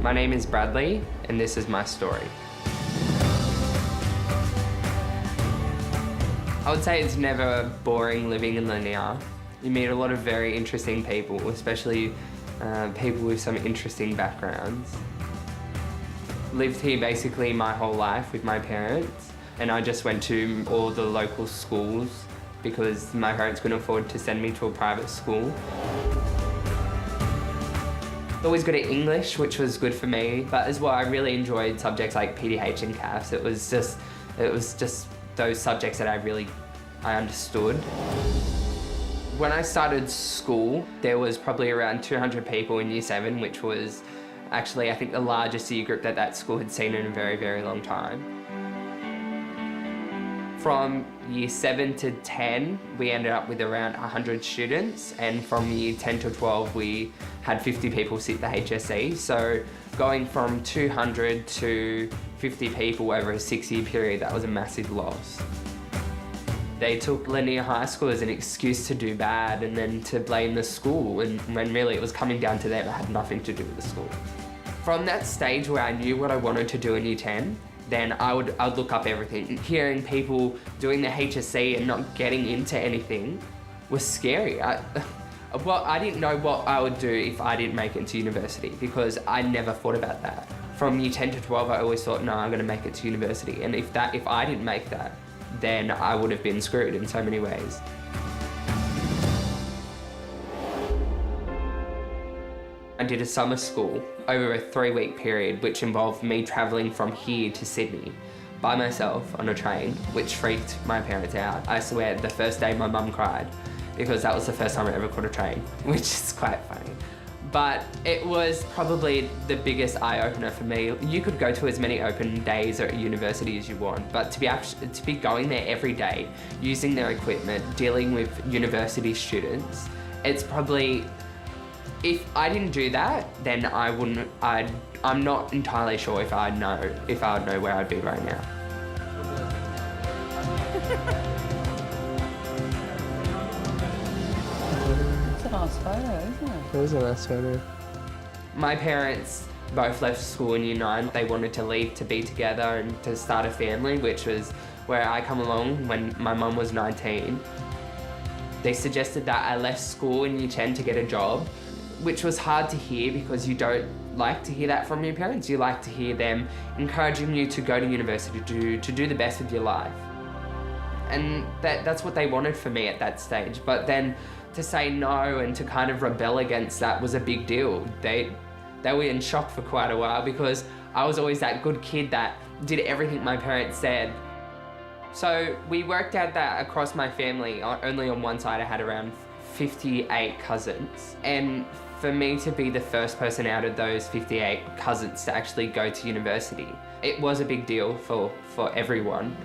My name is Bradley, and this is my story. I would say it's never boring living in Linear. You meet a lot of very interesting people, especially people with some interesting backgrounds. Lived here basically my whole life with my parents, and I just went to all the local schools because my parents couldn't afford to send me to a private school. Always good at English, which was good for me, but as well I really enjoyed subjects like PDH and CAFs. It was just those subjects that I understood. When I started school, there was probably around 200 people in Year 7, which was actually, I think, the largest year group that school had seen in a very, very long time. From Year 7 to 10, we ended up with around 100 students, and from Year 10 to 12, we had 50 people sit the HSE. So going from 200 to 50 people over a 6-year period, that was a massive loss. They took Linear High School as an excuse to do bad and then to blame the school, and when really it was coming down to them, it had nothing to do with the school. From that stage where I knew what I wanted to do in Year 10, then I'd look up everything. Hearing people doing the HSC and not getting into anything was scary. I didn't know what I would do if I didn't make it to university, because I never thought about that. From Year 10 to 12, I always thought, no, I'm gonna make it to university. And if I didn't make that, then I would have been screwed in so many ways. I did a summer school over a 3-week period, which involved me travelling from here to Sydney by myself on a train, which freaked my parents out. I swear, the first day my mum cried because that was the first time I ever caught a train, which is quite funny. But it was probably the biggest eye-opener for me. You could go to as many open days at university as you want, but to be going there every day, using their equipment, dealing with university students, it's probably, if I didn't do that, then I'm not entirely sure if I'd know where I'd be right now. It's a nice photo, isn't it? It was a nice photo. My parents both left school in Year 9. They wanted to leave to be together and to start a family, which was where I come along when my mum was 19. They suggested that I left school in Year 10 to get a job, which was hard to hear because you don't like to hear that from your parents. You like to hear them encouraging you to go to university, to do the best with your life. And that's what they wanted for me at that stage. But then to say no and to kind of rebel against that was a big deal. They were in shock for quite a while because I was always that good kid that did everything my parents said. So we worked out that across my family, only on one side I had around 58 cousins. And for me to be the first person out of those 58 cousins to actually go to university, it was a big deal for everyone.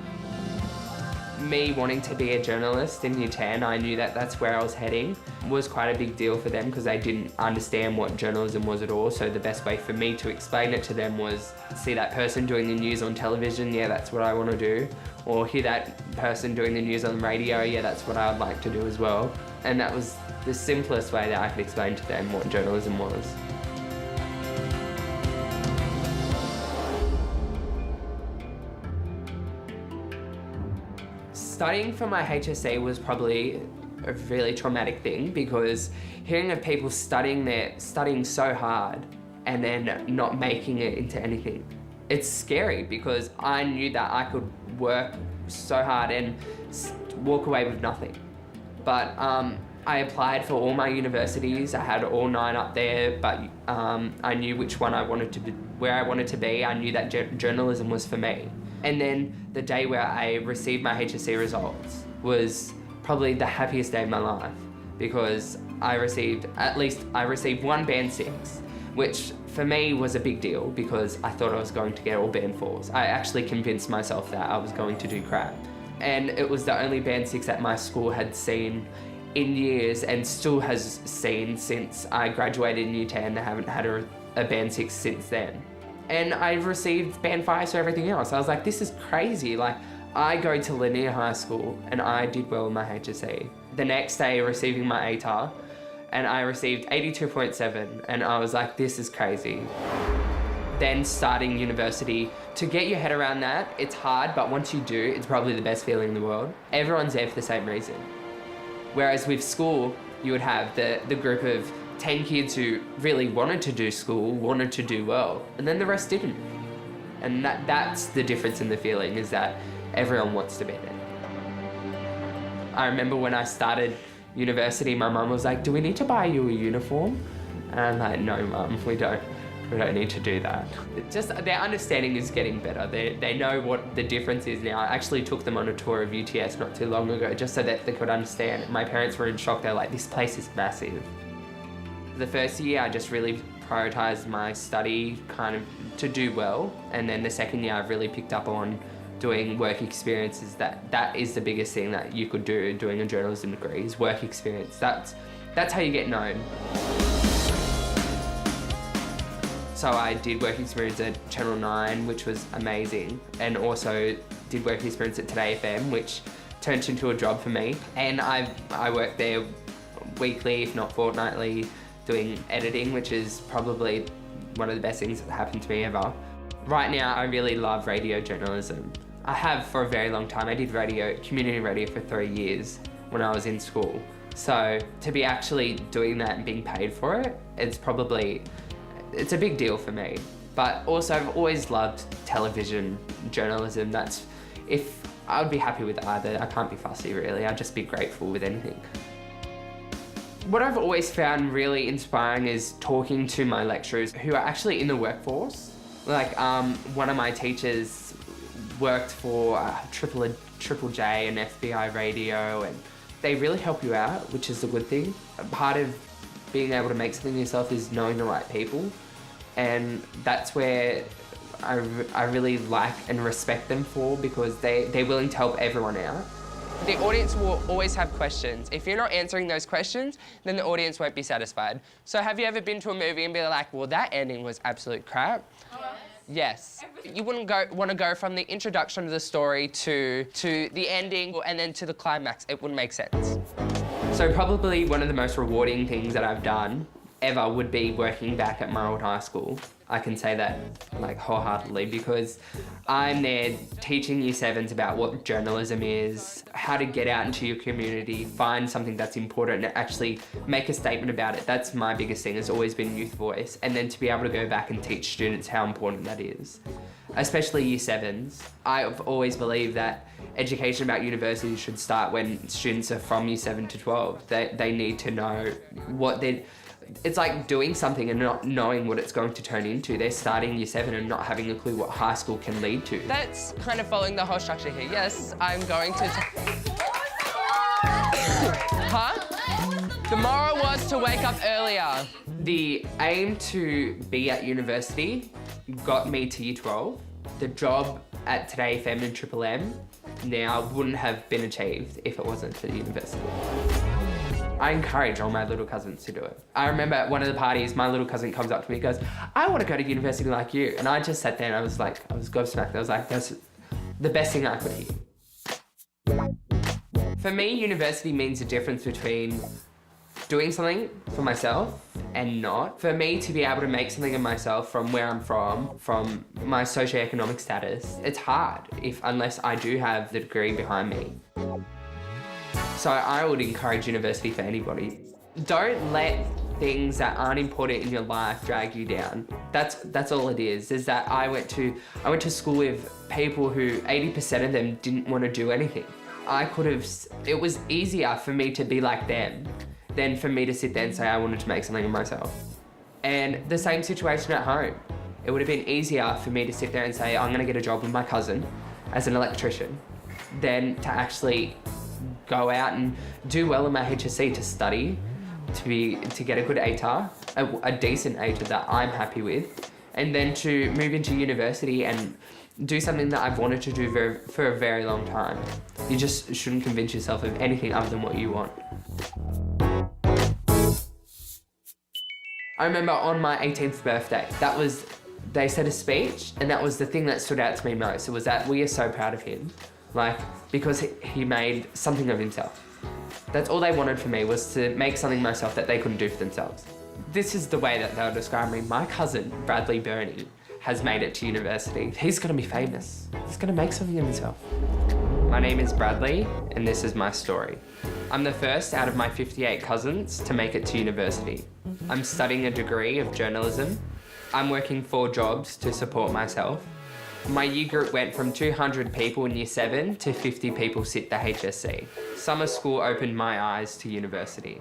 Me wanting to be a journalist in Year 10, I knew that that's where I was heading, was quite a big deal for them because they didn't understand what journalism was at all. So the best way for me to explain it to them was see that person doing the news on television, yeah, that's what I want to do. Or hear that person doing the news on the radio, yeah, that's what I would like to do as well. And that was the simplest way that I could explain to them what journalism was. Studying for my HSC was probably a really traumatic thing because hearing of people studying so hard and then not making it into anything, it's scary because I knew that I could work so hard and walk away with nothing. But I applied for all my universities. I had all 9 up there, but I knew which one I wanted to be, where I wanted to be. I knew that journalism was for me. And then the day where I received my HSC results was probably the happiest day of my life because I received one Band 6, which for me was a big deal because I thought I was going to get all Band 4s. I actually convinced myself that I was going to do crap. And it was the only Band 6 that my school had seen in years and still has seen since I graduated in Year 10. They haven't had a Band 6 since then. And I received Band 5s for everything else. I was like, this is crazy. Like, I go to Linear High School and I did well in my HSC. The next day, receiving my ATAR, and I received 82.7, and I was like, this is crazy. Then starting university, to get your head around that, it's hard, but once you do, it's probably the best feeling in the world. Everyone's there for the same reason. Whereas with school, you would have the group of 10 kids who really wanted to do school, wanted to do well, and then the rest didn't. And that's the difference in the feeling, is that everyone wants to be there. I remember when I started university, my mum was like, "Do we need to buy you a uniform?" And I'm like, "No, Mum, we don't need to do that." Just their understanding is getting better. They know what the difference is now. I actually took them on a tour of UTS not too long ago, just so that they could understand. My parents were in shock. They're like, "This place is massive." The first year, I just really prioritised my study kind of to do well. And then the second year, I've really picked up on doing work experiences. That is the biggest thing that you could do doing a journalism degree, is work experience. That's how you get known. So I did work experience at Channel 9, which was amazing, and also did work experience at Today FM, which turned into a job for me. And I worked there weekly, if not fortnightly, doing editing, which is probably one of the best things that happened to me ever. Right now, I really love radio journalism. I have for a very long time. I did community radio for 3 years when I was in school. So to be actually doing that and being paid for it, it's a big deal for me. But also, I've always loved television journalism. I would be happy with either. I can't be fussy, really. I'd just be grateful with anything. What I've always found really inspiring is talking to my lecturers who are actually in the workforce. Like, one of my teachers worked for Triple J and FBI Radio, and they really help you out, which is a good thing. Part of being able to make something of yourself is knowing the right people, and that's where I really like and respect them for, because they're willing to help everyone out. The audience will always have questions. If you're not answering those questions, then the audience won't be satisfied. So have you ever been to a movie and be like, "Well, that ending was absolute crap"? Yes. You wouldn't want to go from the introduction of the story to the ending and then to the climax. It wouldn't make sense. So probably one of the most rewarding things that I've done ever would be working back at my old high school. I can say that like wholeheartedly, because I'm there teaching Year 7s about what journalism is, how to get out into your community, find something that's important and actually make a statement about it. That's my biggest thing, has always been youth voice. And then to be able to go back and teach students how important that is, especially Year 7s. I've always believed that education about university should start when students are from Year 7 to 12. They need to know it's like doing something and not knowing what it's going to turn into. They're starting Year 7 and not having a clue what high school can lead to. That's kind of following the whole structure here. Yes, I'm going to... Huh? The moral was to wake up earlier. The aim to be at university got me to Year 12. The job at Today FM and Triple M now wouldn't have been achieved if it wasn't for the university. I encourage all my little cousins to do it. I remember at one of the parties, my little cousin comes up to me and goes, "I want to go to university like you." And I just sat there and I was gobsmacked. I was like, that's the best thing I could hear. For me, university means the difference between doing something for myself and not. For me to be able to make something of myself from where I'm from my socioeconomic status, it's hard unless I do have the degree behind me. So I would encourage university for anybody. Don't let things that aren't important in your life drag you down. That's all it is that I went to school with people who 80% of them didn't want to do anything. It was easier for me to be like them than for me to sit there and say I wanted to make something of myself. And the same situation at home. It would have been easier for me to sit there and say I'm gonna get a job with my cousin as an electrician than to actually go out and do well in my HSC, to study, to get a good ATAR, a decent ATAR that I'm happy with, and then to move into university and do something that I've wanted to do for a very long time. You just shouldn't convince yourself of anything other than what you want. I remember on my 18th birthday, they said a speech, and that was the thing that stood out to me most. It was that we are so proud of him. Because he made something of himself. That's all they wanted for me, was to make something of myself that they couldn't do for themselves. This is the way that they'll describe me. My cousin, Bradley Burney, has made it to university. He's gonna be famous. He's gonna make something of himself. My name is Bradley, and this is my story. I'm the first out of my 58 cousins to make it to university. I'm studying a degree of journalism. I'm working 4 jobs to support myself. My year group went from 200 people in year 7 to 50 people sit the HSC. Summer school opened my eyes to university.